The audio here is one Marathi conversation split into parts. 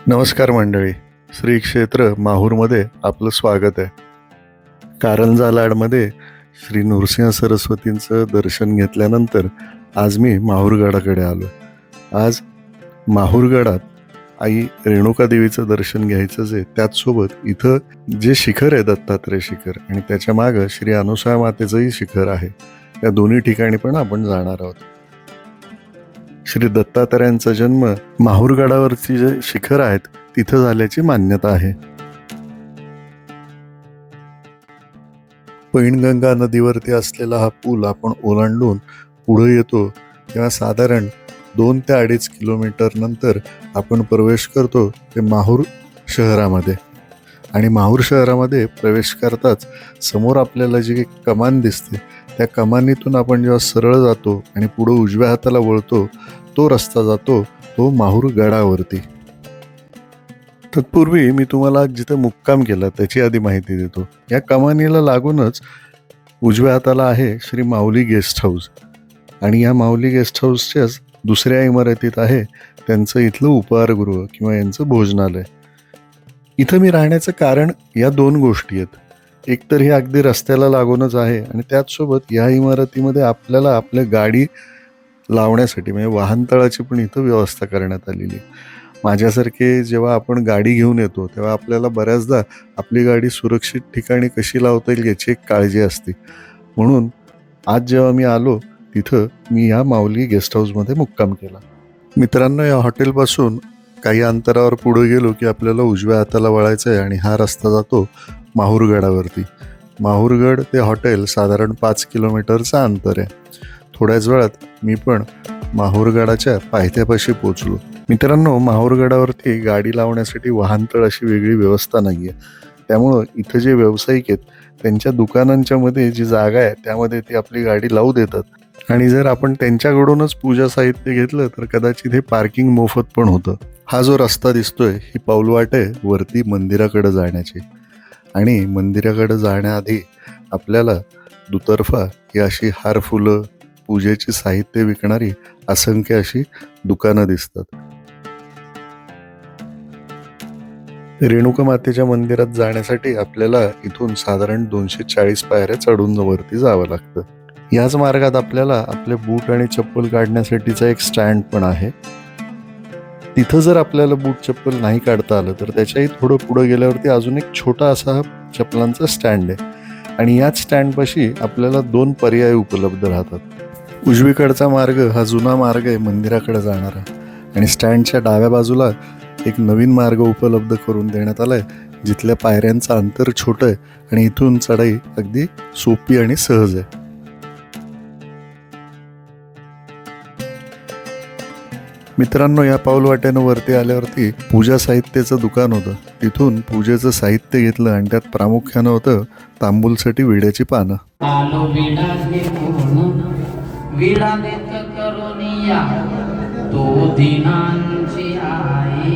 नमस्कार मंडळी, श्री क्षेत्र माहूरमध्ये आपलं स्वागत आहे. कारंजा लाडमध्ये श्री नृसिंह सरस्वतींचं दर्शन घेतल्यानंतर आज मी माहूरगडाकडे आलो. आज माहूरगडात आई रेणुका देवीचं दर्शन घ्यायचंच आहे. त्याचसोबत इथं जे शिखर आहे दत्तात्रय शिखर आणि त्याच्या मागं श्री अनुसूया मातेचंही शिखर आहे. या दोन्ही ठिकाणी पण आपण जाणार आहोत. श्री दत्तात्रयांचा जन्म माहूरगडावरची जे शिखर आहेत तिथं झाल्याची मान्यता आहे. पैनगंगा नदीवरती असलेला हा पूल आपण ओलांडून पुढे येतो तेव्हा साधारण 2 ते 2.5 किलोमीटर नंतर आपण प्रवेश करतो ते माहूर शहरामध्ये. आणि माहूर शहरामध्ये प्रवेश करताच समोर आपल्याला जी कमान दिसते त्या कमानीतून आपण जेव्हा सरळ जातो आणि पुढे उजव्या हाताला वळतो तो रस्ता जातो तो माहूर गडावरती. तत्पूर्वी मी तुम्हाला जिथे मुक्काम केला त्याची आधी माहिती देतो. या कमानीला लागूनच उजव्या हाताला आहे श्री माऊली गेस्ट हाऊस आणि या माऊली गेस्ट हाऊसच्याच दुसऱ्या इमारतीत आहे त्यांचं इथलं उपहारगृह किंवा यांचं भोजनालय. इथं मी राहण्याचं कारण या 2 गोष्टी आहेत. एकतर हे अगदी रस्त्याला लागूनच आहे आणि त्याचसोबत या इमारतीमध्ये आपल्याला आपल्या गाडी लावण्यासाठी म्हणजे वाहनतळाची पण इथं व्यवस्था करण्यात आलेली आहे. माझ्यासारखे जेव्हा आपण गाडी घेऊन येतो तेव्हा आपल्याला बऱ्याचदा आपली गाडी सुरक्षित ठिकाणी कशी लावता येईल याची एक काळजी असते. म्हणून आज जेव्हा मी आलो तिथं मी या माऊली गेस्ट हाऊसमध्ये मुक्काम केला. मित्रांनो, या हॉटेलपासून काही अंतरावर पुढे गेलो की आपल्याला उजव्या हाताला वळायचं आहे आणि हा रस्ता जातो माहूरगडावरती. माहूरगड ते हॉटेल साधारण 5 किलोमीटरचं अंतर आहे. थोड्याच वेळात मी पण माहूरगडाच्या पायथ्यापाशी पोचलो. मित्रांनो, माहूरगडावरती गाडी लावण्यासाठी वाहनतळ अशी वेगळी व्यवस्था नाही आहे. त्यामुळं इथं जे व्यावसायिक आहेत त्यांच्या दुकानांच्या मध्ये जी जागा आहे त्यामध्ये ती आपली गाडी लावू देतात. आणि जर आपण त्यांच्याकडूनच पूजा साहित्य घेतलं तर कदाचित हे पार्किंग मोफत पण होतं. हा जो रस्ता दिसतोय ही पाऊलवाट आहे वरती मंदिराकडे जाण्याची. आणि मंदिराकडे जाण्याआधी आपल्याला दुतर्फा ही अशी हार फुलं पूजेची साहित्य विकणारी असंख्य अशी दुकानं दिसतात. रेणुका मातेच्या मंदिरात जाण्यासाठी आपल्याला इथून साधारण 240 पायऱ्या चढून वरती जावं लागतं. याच मार्गात आपल्याला आपले बूट आणि चप्पल काढण्यासाठीचा एक स्टँड पण आहे. तिथं जर आपल्याला बूट चप्पल नाही काढता आलं तर त्याच्याही थोडं पुढं गेल्यावरती अजून एक छोटा असा हा चप्पलांचा स्टँड आहे. आणि याच स्टँडपाशी आपल्याला 2 पर्याय उपलब्ध राहतात. उजवीकडचा मार्ग हा जुना मार्ग आहे मंदिराकडे जाणारा आणि स्टँडच्या डाव्या बाजूला एक नवीन मार्ग उपलब्ध करून देण्यात आला आहे जिथल्या पायऱ्यांचं अंतर छोटं आहे आणि इथून चढाई अगदी सोपी आणि सहज आहे. मित्रांनो, या पाऊलवाट्यानं वरती आल्यावरती पूजा साहित्याचं दुकान होतं. तिथून पूजेचं साहित्य घेतलं आणि त्यात प्रामुख्यानं होतं तांबूलसाठी विड्याची पानं. विडा देत करुनिया तो दिनांची आई,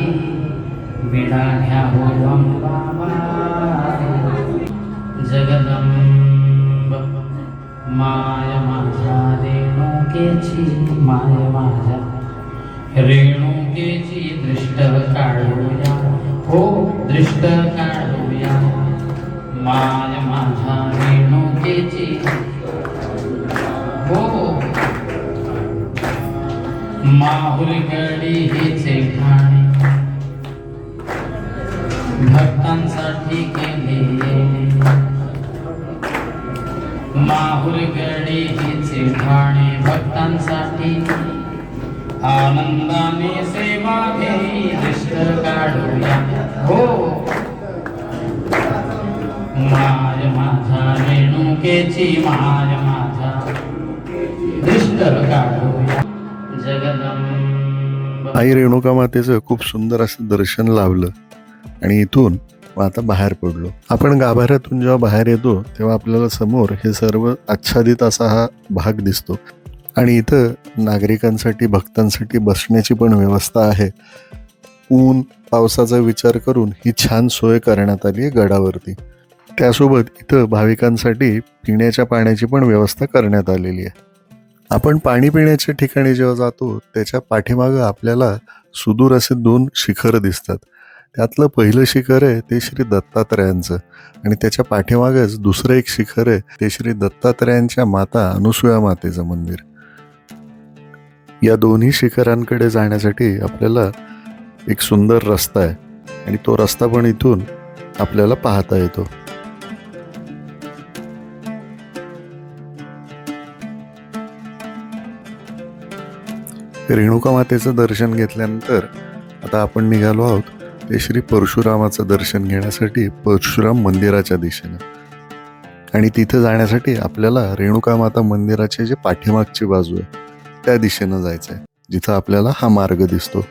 विडा घ्या हो जगदंब माय माझ्या रेणुकेची, माय माझ्या रेणुकेची दृष्ट काढूया, हो दृष्ट काढूया, माय माझ्या रेणुकेची, हो माहूरगडी हिचे ठाणे भक्तांसाठी केले, माहूरगडी हिचे ठाणे भक्तांसाठी आनंदाने सेवा घेई दृष्ट काढूया, हो माय माझ्या रेणुकेची, माय माझ्या दृष्ट काढूया जगदंब. आई रेणुका मातेचं खूप सुंदर असं दर्शन लावलं आणि इथून आता बाहेर पडलो. आपण गाभाऱ्यातून जेव्हा बाहेर येतो तेव्हा आपल्याला समोर हे सर्व आच्छादित असा हा भाग दिसतो आणि इथं नागरिकांसाठी भक्तांसाठी बसण्याची पण व्यवस्था आहे. ऊन पावसाचा विचार करून ही छान सोय करण्यात आली आहे गडावरती. त्यासोबत इथं भाविकांसाठी पिण्याच्या पाण्याची पण व्यवस्था करण्यात आलेली आहे. आपण पाणी पिण्याच्या ठिकाणी जेव्हा जातो त्याच्या पाठीमागं आपल्याला सुदूर असे 2 शिखर दिसतात त्यातलं पहिलं शिखर आहे ते श्री दत्तात्रयांचं आणि त्याच्या पाठीमागच दुसरं एक शिखर आहे ते श्री दत्तात्रयांच्या माता अनुसूया मातेचं मंदिर. या दोन्ही शिखरांकडे जाण्यासाठी आपल्याला एक सुंदर रस्ता आहे आणि तो रस्ता पण इथून आपल्याला पाहता येतो. रेणुका मातेचं दर्शन घेतल्यानंतर आता आपण निघालो आहोत ते श्री परशुरामाचं दर्शन घेण्यासाठी परशुराम मंदिराच्या दिशेने. आणि तिथे जाण्यासाठी आपल्याला रेणुका माता मंदिराची जी पाठीमागची बाजू आहे त्या दिशेनं जायचं आहे, जिथं आपल्याला हा मार्ग दिसतो.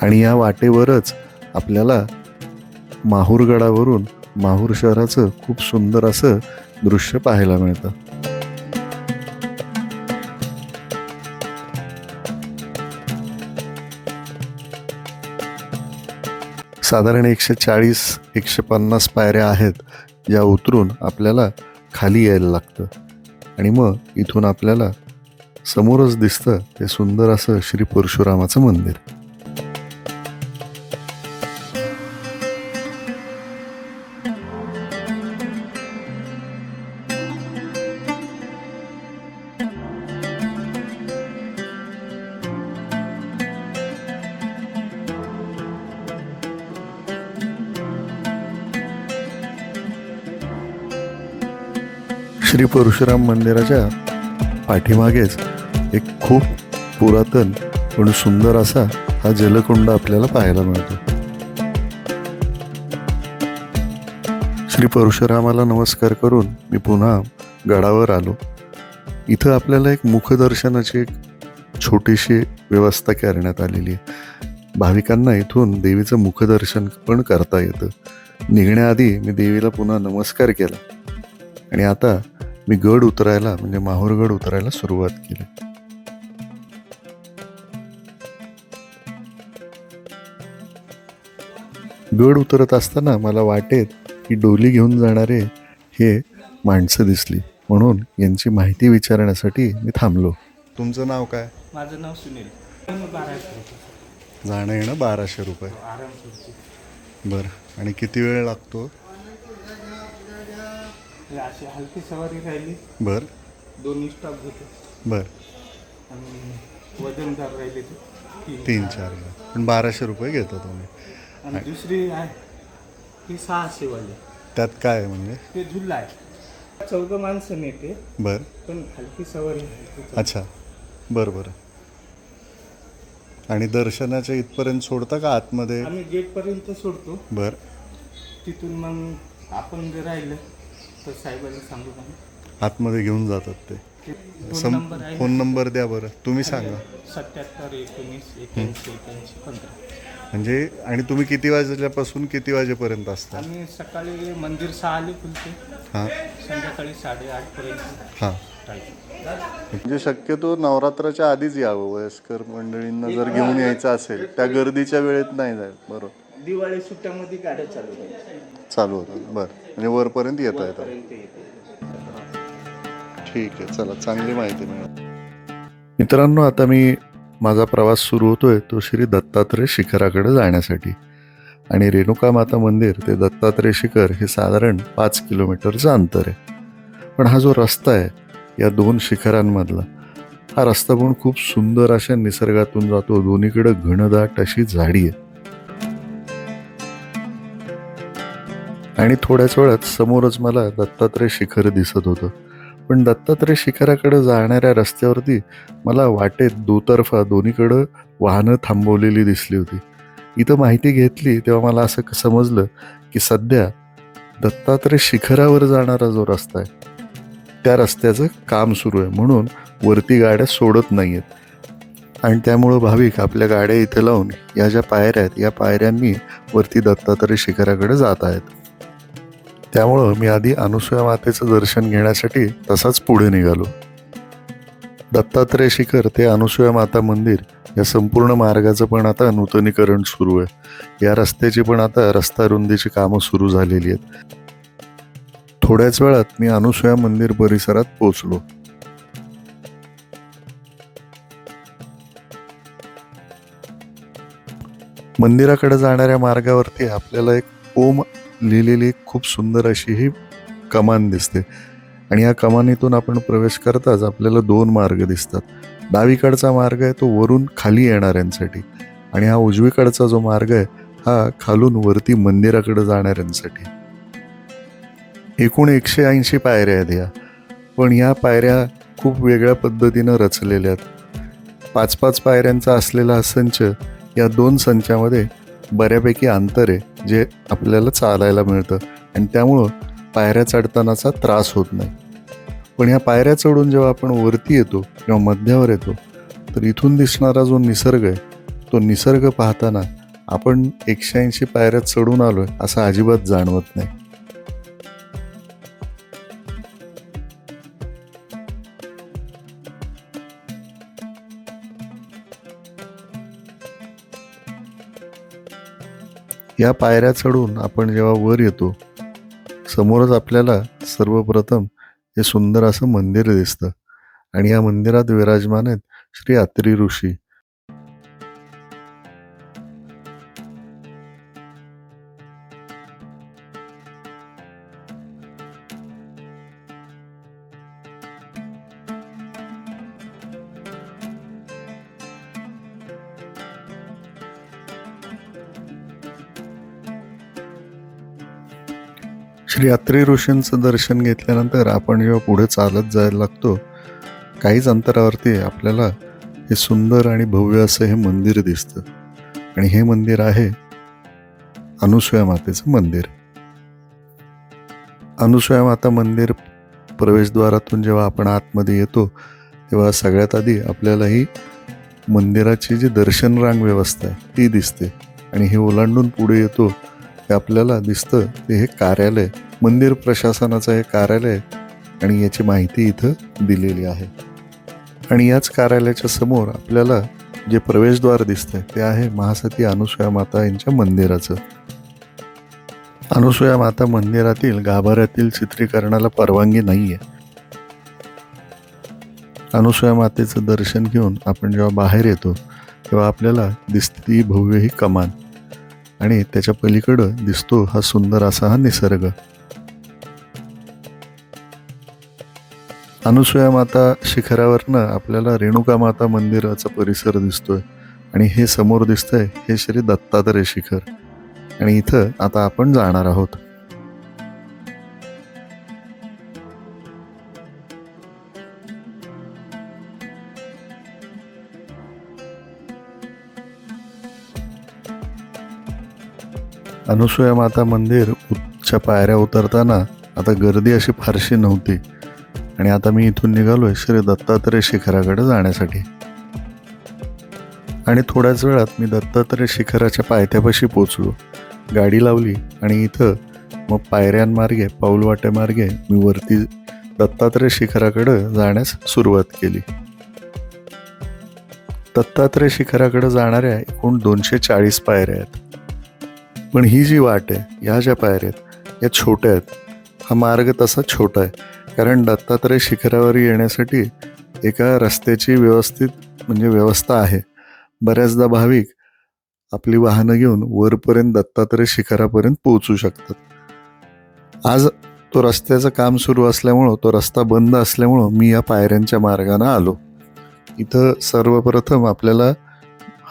आणि या वाटेवरच आपल्याला माहूरगडावरून माहूर शहराचं खूप सुंदर असं दृश्य पाहायला मिळतं. साधारण 140-150 पायऱ्या आहेत ज्या उतरून आपल्याला खाली यायला लागतं आणि मग इथून आपल्याला समोरच दिसतं ते सुंदर असं श्री परशुरामाचं मंदिर. श्री परशुराम मंदिराच्या पाठीमागेच एक खूप पुरातन पण सुंदर असा हा जलकुंड आपल्याला पाहायला मिळतो. श्री परशुरामाला नमस्कार करून मी पुन्हा गडावर आलो. इथं आपल्याला एक मुखदर्शनाची एक छोटीशी व्यवस्था करण्यात आलेली आहे. भाविकांना इथून देवीचं मुखदर्शन पण करता येतं. निघण्याआधी मी देवीला पुन्हा नमस्कार केला आणि आता मी गड उतरायला म्हणजे माहूरगड उतरायला सुरुवात केली. गड उतरत असताना मला वाटेत की डोली घेऊन जाणारे हे माणसं दिसली, म्हणून यांची माहिती विचारण्यासाठी मी थांबलो. तुमचं नाव काय? माझं नाव सुनील. 1200 जाणं येणं 1200 रुपये. बरं. आणि किती वेळ लागतो? अशी हलकी सवारी राहिली. बरं. 2 स्टॉप होते बरं. आणि वजनदार राहिले ते 3-4 पण 1200 रुपये घेता तुम्ही. आणि दुसरी आहे ती 600 वाली. त्यात काय आहे म्हणजे? ते झुल्ला आहे. 14 माणसं नेते. बरं. पण हलकी सवारी आहे. अच्छा. बरं बरं. आणि दर्शनाच्या इथपर्यंत सोडता का आतमध्ये? आम्ही गेटपर्यंत सोडतो. बरं. तिथून मग आपण जर राहिलं तर साहेबांना सांगू का आतमध्ये घेऊन जातात ते. फोन नंबर आहे. फोन नंबर द्या बरं, तुम्ही सांगा. 77 19 81 81 15. म्हणजे आणि तुम्ही किती वाजल्यापासून किती वाजेपर्यंत असता? आम्ही सकाळी मंदिर 6 खुलते. हां. संध्याकाळी 8:30 पर्यंत. हां. म्हणजे शक्यतो नवरात्राच्या आधीच यावं. वयस्कर मंडळींना जर घेऊन यायचं असेल त्या गर्दीच्या वेळेत नाही जाईल. बरोबर. दिवाळी सुट्ट्यामध्ये गाड्या चालू होतात. बरं. म्हणजे वरपर्यंत येता येतात. ठीक आहे. चला, चांगली माहिती मिळाली. मित्रांनो, आता मी माझा प्रवास सुरू होतोय तो श्री दत्तात्रय शिखराकडे जाण्यासाठी. आणि रेणुका माता मंदिर ते दत्तात्रय शिखर हे साधारण 5 किलोमीटरचं अंतर आहे. पण हा जो रस्ता आहे या 2 शिखरांमधला, हा रस्ता पण खूप सुंदर अशा निसर्गातून जातो. दोन्हीकडे घनदाट अशी झाडी आहे. आणि थोड्याच वेळात समोरच मला दत्तात्रय शिखर दिसत होतं. पण दत्तात्रय शिखराकडे जाणाऱ्या रस्त्यावरती मला वाटेत दुतर्फा दोन्हीकडं वाहनं थांबवलेली दिसली होती. इथं माहिती घेतली तेव्हा मला असं समजलं की सध्या दत्तात्रय शिखरावर जाणारा जो रस्ता आहे त्या रस्त्याचं काम सुरू आहे, म्हणून वरती गाड्या सोडत नाही आहेत. आणि त्यामुळं भाविक आपल्या गाड्या इथे लावून या ज्या पायऱ्या आहेत या पायऱ्यांनी वरती दत्तात्रय शिखराकडे जात आहेत. त्यामुळं मी आधी अनुसूया मातेचं दर्शन घेण्यासाठी तसाच पुढे निघालो. दत्तात्रय शिखर ते अनुसूया माता मंदिर या संपूर्ण मार्गाचं पण आता नूतनीकरण सुरू आहे. या रस्त्याची पण आता रस्ता रुंदीची कामं सुरू झालेली आहेत. थोड्याच वेळात मी अनुसूया मंदिर परिसरात पोहोचलो. मंदिराकडे जाणाऱ्या मार्गावरती आपल्याला एक ओम लिहिलेली खूप सुंदर अशी ही कमान दिसते आणि या कमानीतून आपण प्रवेश करताच आपल्याला 2 मार्ग दिसतात. डावीकडचा मार्ग आहे तो वरून खाली येणाऱ्यांसाठी आणि हा उजवीकडचा जो मार्ग आहे हा खालून वरती मंदिराकडे जाणाऱ्यांसाठी. एकूण 180 पायऱ्या आहेत या, पण या पायऱ्या खूप वेगळ्या पद्धतीनं रचलेल्या आहेत. 5-5 पायऱ्यांचा असलेला हा संच या 2 संचामध्ये बऱ्यापैकी अंतर आहे जे आपल्याला चालायला मिळतं आणि त्यामुळं पायऱ्या चढतानाचा त्रास होत नाही. पण ह्या पायऱ्या चढून जेव्हा आपण वरती येतो किंवा मध्यावर येतो तर इथून दिसणारा जो निसर्ग आहे तो निसर्ग पाहताना आपण 180 पायऱ्या चढून आलोय असं अजिबात जाणवत नाही. या पायऱ्या चढून आपण जेव्हा वर येतो समोरच आपल्याला सर्वप्रथम हे सुंदर असं मंदिर दिसतं आणि या मंदिरात विराजमान आहेत श्री अत्री ऋषी. श्री अत्री ऋषींचं दर्शन घेतल्यानंतर आपण जेव्हा पुढे चालत जायला लागतो काहीच अंतरावरती आपल्याला हे सुंदर आणि भव्य असं हे मंदिर दिसतं आणि हे मंदिर आहे अनुसूया मातेचं मंदिर. अनुसूया माता मंदिर प्रवेशद्वारातून जेव्हा आपण आतमध्ये येतो तेव्हा सगळ्यात आधी आपल्याला ही मंदिराची जी दर्शन रांग व्यवस्था आहे ती दिसते आणि हे ओलांडून पुढे येतो ते आपल्याला दिसतं ते हे कार्यालय, मंदिर प्रशासनाचं हे कार्यालय आणि याची माहिती इथं दिलेली आहे. आणि याच कार्यालयाच्या समोर आपल्याला जे प्रवेशद्वार दिसतंय ते आहे महासती अनुसूया माता यांच्या मंदिराचं. अनुसूया माता मंदिरातील गाभाऱ्यातील चित्रीकरणाला परवानगी नाहीये. अनुसूया मातेचं दर्शन घेऊन आपण जेव्हा बाहेर येतो तेव्हा आपल्याला दिसते ती भव्य ही कमान आणि त्याच्या पलीकडं दिसतो हा सुंदर असा हा निसर्ग. अनुसूया माता शिखरावरनं आपल्याला रेणुका माता मंदिराचा परिसर दिसतोय आणि हे समोर दिसतंय हे श्री दत्तात्रय शिखर आणि इथं आता आपण जाणार आहोत. अनुसूया माता मंदिर उच्च पायऱ्या उतरताना आता गर्दी अशी फारशी नव्हती आणि आता मी इथून निघालोय श्री दत्तात्रय शिखराकडे जाण्यासाठी. आणि थोड्याच वेळात मी दत्तात्रय शिखराच्या पायथ्यापाशी पोचलो, गाडी लावली आणि इथं मग पायऱ्यांमार्गे पाऊलवाटेमार्गे मी वरती दत्तात्रय शिखराकडे जाण्यास सुरुवात केली. दत्तात्रय शिखराकडे जाणाऱ्या एकूण 240 पायऱ्या आहेत. पण ही जी वाट आहे, ह्या ज्या पायऱ्या आहेत या छोट्या आहेत. हा मार्ग तसा छोटा आहे कारण दत्तात्रय शिखरावर येण्यासाठी एका रस्त्याची व्यवस्था आहे. बऱ्याचदा भाविक आपली वाहनं घेऊन वरपर्यंत दत्तात्रय शिखरापर्यंत पोहोचू शकतात. आज तो रस्त्याचं काम सुरू असल्यामुळं तो रस्ता बंद असल्यामुळं मी या पायऱ्यांच्या मार्गाने आलो. इथं सर्वप्रथम आपल्याला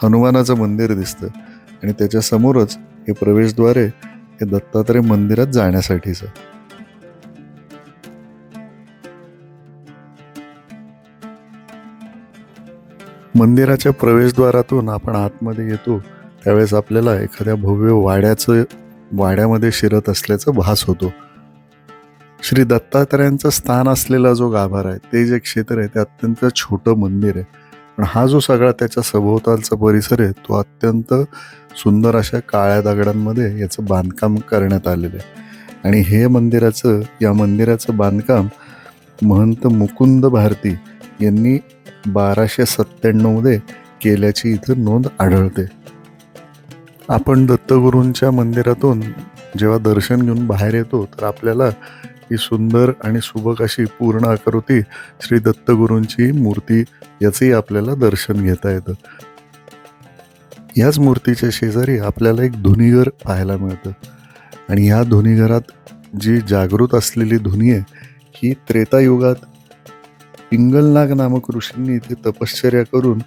हनुमानाचं मंदिर दिसतं आणि त्याच्या समोरच हे प्रवेशद्वार आहे हे दत्तात्रय मंदिरात जाण्यासाठीचं. मंदिराच्या प्रवेशद्वारातून आपण आतमध्ये येतो त्यावेळेस आपल्याला एखाद्या भव्य वाड्यामध्ये शिरत असल्याचा भास होतो. श्री दत्तात्रयांचं स्थान असलेला जो गाभारा आहे ते जे क्षेत्र आहे ते अत्यंत छोटं मंदिर आहे, पण हा जो सगळा त्याच्या सभोवतालचा परिसर आहे तो अत्यंत सुंदर अशा काळ्या दगडांमध्ये याचं बांधकाम करण्यात आलेलं आहे. आणि या मंदिराचं बांधकाम महंत मुकुंद भारती यांनी 1297 केल्याची इथं नोंद आढळते. आपण दत्तगुरूंच्या मंदिरातून जेव्हा दर्शन घेऊन बाहेर येतो तर आपल्याला ही सुंदर आणि सुबक अशी पूर्ण आकृती श्री दत्तगुरूंची मूर्ती याचंही आपल्याला दर्शन घेता येतं. याच मूर्तीच्या शेजारी आपल्याला एक धुनीघर पाहायला मिळतं आणि ह्या धुनीघरात जी जागृत असलेली धुनी आहे ही त्रेतायुगात पिंगलनाग नामक ऋषींनी इथे तपश्चर्या करून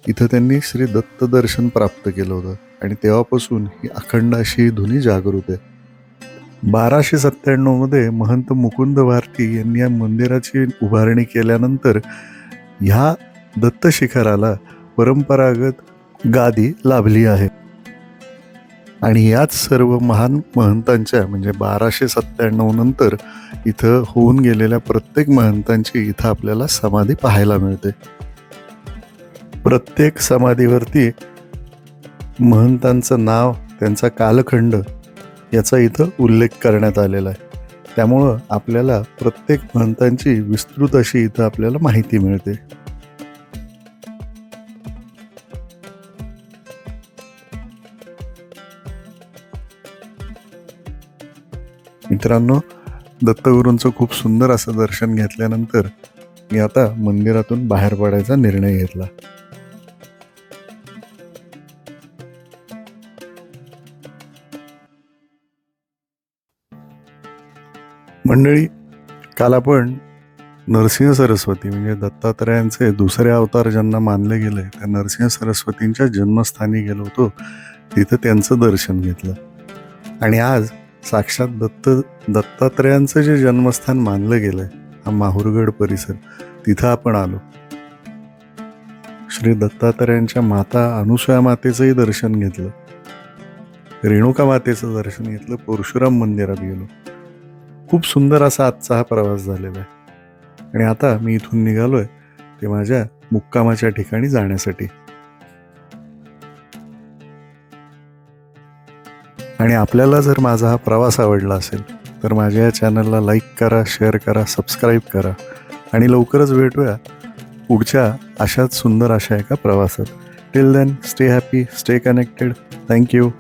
इथं त्यांनी श्री दत्त दर्शन प्राप्त केलं होतं आणि तेव्हापासून ही अखंड अशी ही धुनी जागृत आहे. 1297 मध्ये महंत मुकुंद भारती यांनी या मंदिराची उभारणी केल्यानंतर ह्या दत्त शिखराला परंपरागत गादी लाभली आहे आणि याच सर्व महान महंतांच्या म्हणजे 1297 नंतर इथं होऊन गेलेल्या प्रत्येक महंतांची इथं आपल्याला समाधी पाहायला मिळते. प्रत्येक समाधीवरती महंतांचं नाव, त्यांचा कालखंड याचा इथं उल्लेख करण्यात आलेला आहे. त्यामुळं आपल्याला प्रत्येक महंतांची विस्तृत अशी इथं आपल्याला माहिती मिळते. मित्रांनो, दत्तगुरूंचं खूप सुंदर असं दर्शन घेतल्यानंतर मी आता मंदिरातून बाहेर पडायचा निर्णय घेतला. मंडळी, काल आपण नरसिंह सरस्वती म्हणजे दत्तात्रयांचे दुसरे अवतार ज्यांना मानले गेले त्या नरसिंह सरस्वतींच्या जन्मस्थानी गेलो होतो. तिथं त्यांचं दर्शन घेतलं आणि आज साक्षात दत्तात्रयांचं जे जन्मस्थान मानलं गेलंय हा माहुरगड परिसर, तिथं आपण आलो. श्री दत्तात्रयांच्या माता अनुसूया मातेचंही दर्शन घेतलं, रेणुका मातेचं दर्शन घेतलं, परशुराम मंदिरात गेलो. खूप सुंदर असा आजचा हा प्रवास झालेला आहे आणि आता मी इथून निघालोय ते माझ्या मुक्कामाच्या ठिकाणी जाण्यासाठी. आणि आपल्याला जर माझा हा प्रवास आवडला असेल तर माझ्या या चॅनलला लाईक करा, शेअर करा, सबस्क्राईब करा आणि लवकरच भेटूया पुढच्या अशाच सुंदर अशा एका प्रवासात. Till then, stay happy, stay connected. Thank you.